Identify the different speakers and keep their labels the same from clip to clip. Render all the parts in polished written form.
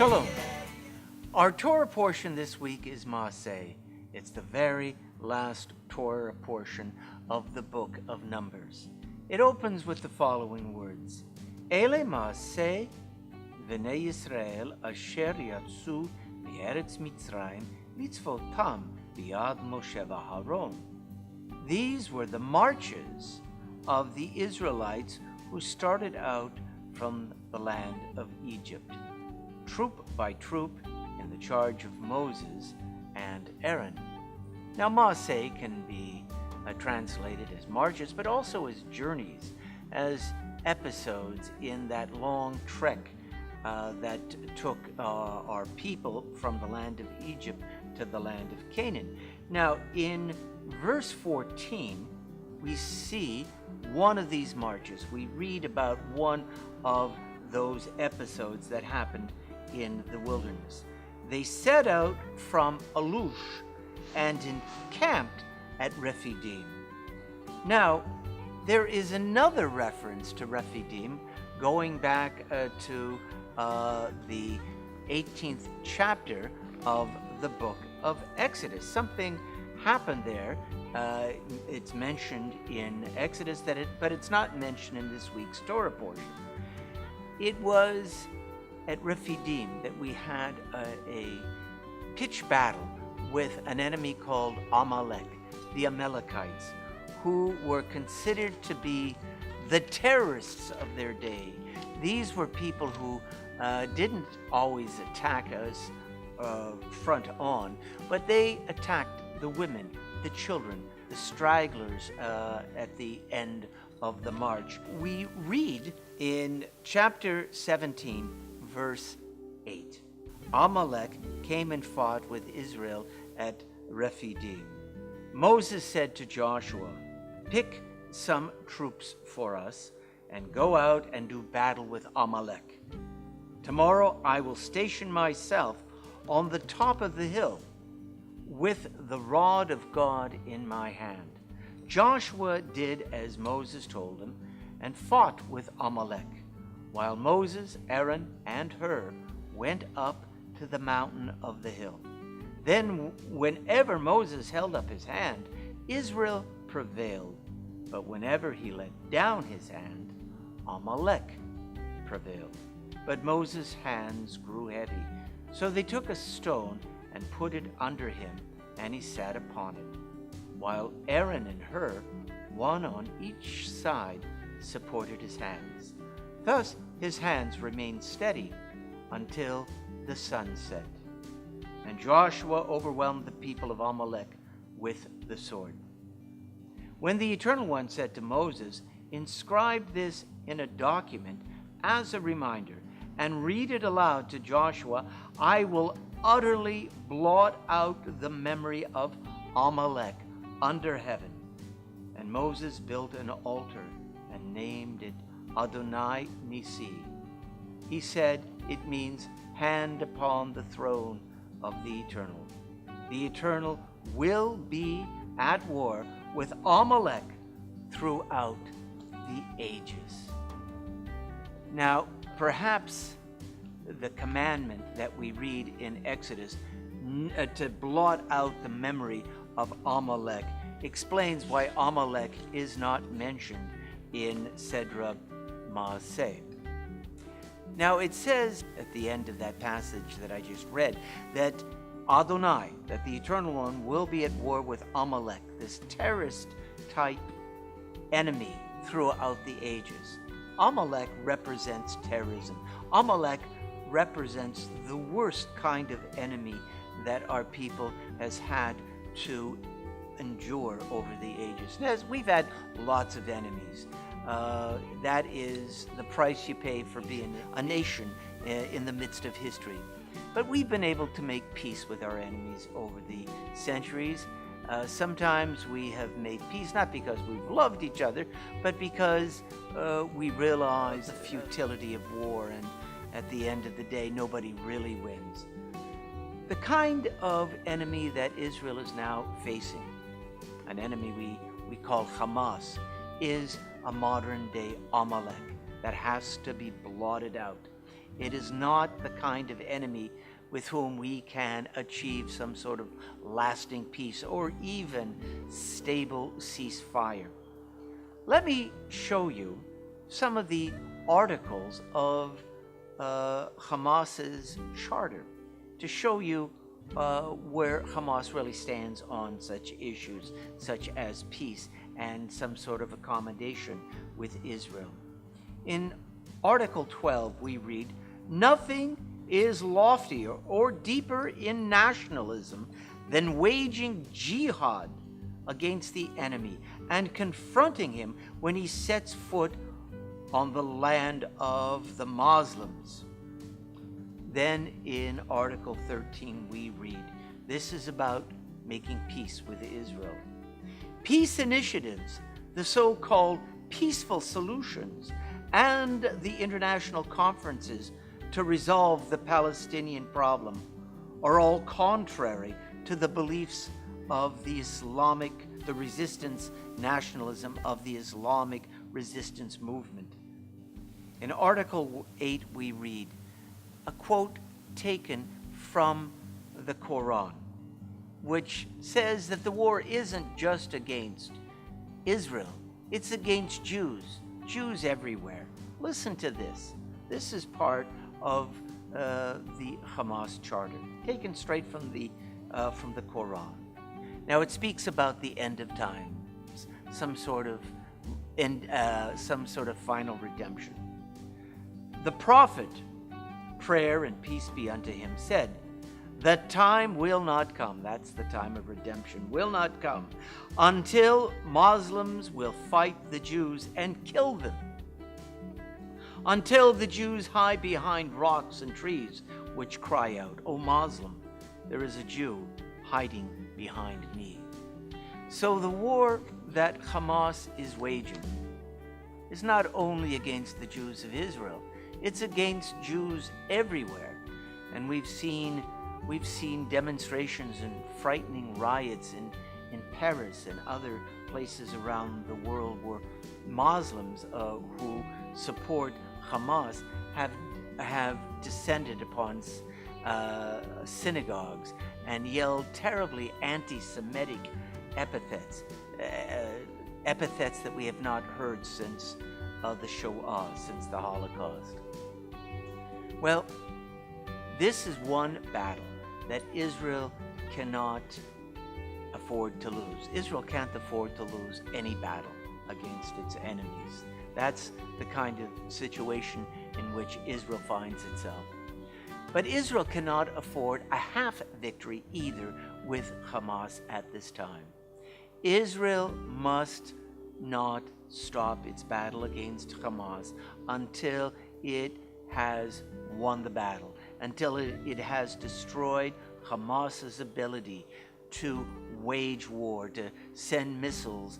Speaker 1: Shalom. Our Torah portion this week is Maaseh. It's the very last Torah portion of the book of Numbers. It opens with the following words: Ele Maaseh v'nei Yisrael asher yatsu v'eretz Mitzrayim mitzvotam b'yad Moshe v'Aharon. These were the marches of the Israelites who started out from the land of Egypt, troop by troop, in the charge of Moses and Aaron. Now, Maaseh can be translated as marches, but also as journeys, as episodes in that long trek that took our people from the land of Egypt to the land of Canaan. Now, in verse 14, we see one of these marches. We read about one of those episodes that happened in the wilderness. They set out from Alush and encamped at Rephidim. Now, there is another reference to Rephidim going back to the 18th chapter of the book of Exodus. Something happened there. It's mentioned in Exodus, but it's not mentioned in this week's Torah portion. It was at Rephidim that we had a pitched battle with an enemy called Amalek, the Amalekites, who were considered to be the terrorists of their day. These were people who didn't always attack us front on, but they attacked the women, the children, the stragglers at the end of the march. We read in chapter 17, verse 8. Amalek came and fought with Israel at Rephidim. Moses said to Joshua, "Pick some troops for us and go out and do battle with Amalek. Tomorrow I will station myself on the top of the hill with the rod of God in my hand." Joshua did as Moses told him and fought with Amalek, while Moses, Aaron, and Hur went up to the mountain of the hill. Then, whenever Moses held up his hand, Israel prevailed. But whenever he let down his hand, Amalek prevailed. But Moses' hands grew heavy. So they took a stone and put it under him, and he sat upon it, while Aaron and Hur, one on each side, supported his hands. Thus his hands remained steady until the sun set. And Joshua overwhelmed the people of Amalek with the sword. When the Eternal One said to Moses, "Inscribe this in a document as a reminder, and read it aloud to Joshua, I will utterly blot out the memory of Amalek under heaven." And Moses built an altar and named it Adonai Nisi. He said it means hand upon the throne of the Eternal. The Eternal will be at war with Amalek throughout the ages. Now, perhaps the commandment that we read in Exodus to blot out the memory of Amalek explains why Amalek is not mentioned in Sedra Maaseh. Now, it says at the end of that passage that I just read that Adonai, that the Eternal One, will be at war with Amalek, this terrorist-type enemy throughout the ages. Amalek represents terrorism. Amalek represents the worst kind of enemy that our people has had to endure over the ages. As we've had lots of enemies. That is the price you pay for being a nation in the midst of history. But we've been able to make peace with our enemies over the centuries. Sometimes we have made peace not because we've loved each other, but because we realize the futility of war, and at the end of the day, nobody really wins. The kind of enemy that Israel is now facing, an enemy we call Hamas, is a modern-day Amalek that has to be blotted out. It is not the kind of enemy with whom we can achieve some sort of lasting peace or even stable ceasefire. Let me show you some of the articles of Hamas's charter to show you where Hamas really stands on such issues, such as peace and some sort of accommodation with Israel. In Article 12, we read, "Nothing is loftier or deeper in nationalism than waging jihad against the enemy and confronting him when he sets foot on the land of the Muslims." Then in Article 13 we read, this is about making peace with Israel. Peace initiatives, the so-called peaceful solutions, and the international conferences to resolve the Palestinian problem are all contrary to the beliefs of the resistance nationalism of the Islamic resistance movement. In Article 8 we read a quote taken from the Quran, which says that the war isn't just against Israel, it's against Jews everywhere. Listen to this. This is part of the Hamas charter, taken straight from the Quran. Now it speaks about the end of time, some sort of final redemption. The prophet, prayer and peace be unto him, said, "The time will not come," that's the time of redemption, "will not come until Muslims will fight the Jews and kill them. Until the Jews hide behind rocks and trees, which cry out, 'O Muslim, there is a Jew hiding behind me.'" So the war that Hamas is waging is not only against the Jews of Israel, it's against Jews everywhere. And we've seen demonstrations and frightening riots in Paris and other places around the world where Muslims who support Hamas have descended upon synagogues and yelled terribly anti-Semitic epithets that we have not heard since the Shoah, since the Holocaust. Well, this is one battle that Israel cannot afford to lose. Israel can't afford to lose any battle against its enemies. That's the kind of situation in which Israel finds itself. But Israel cannot afford a half victory either with Hamas at this time. Israel must not stop its battle against Hamas until it has won the battle, until it has destroyed Hamas's ability to wage war, to send missiles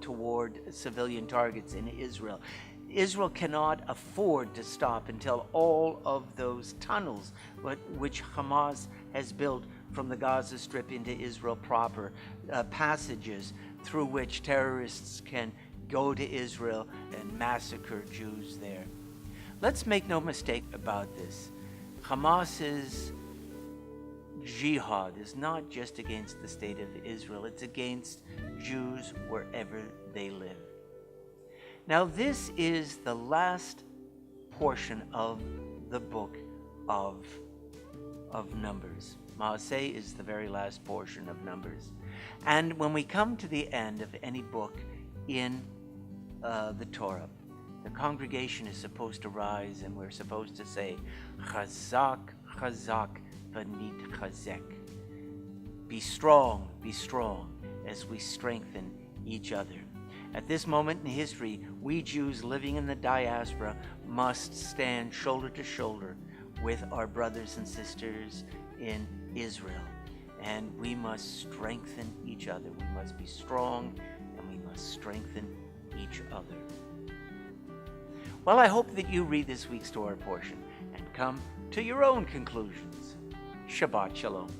Speaker 1: toward civilian targets in Israel. Israel cannot afford to stop until all of those tunnels which Hamas has built from the Gaza Strip into Israel proper, passages through which terrorists can go to Israel and massacre Jews there. Let's make no mistake about this. Hamas's jihad is not just against the state of Israel, it's against Jews wherever they live. Now, this is the last portion of the book of Numbers. Maaseh is the very last portion of Numbers. And when we come to the end of any book in the Torah, the congregation is supposed to rise and we're supposed to say, Chazak, Chazak, Vanit Chazek. Be strong, as we strengthen each other. At this moment in history, we Jews living in the diaspora must stand shoulder to shoulder with our brothers and sisters in Israel. And we must strengthen each other. We must be strong and we must strengthen each other. Well, I hope that you read this week's Torah portion and come to your own conclusions. Shabbat Shalom.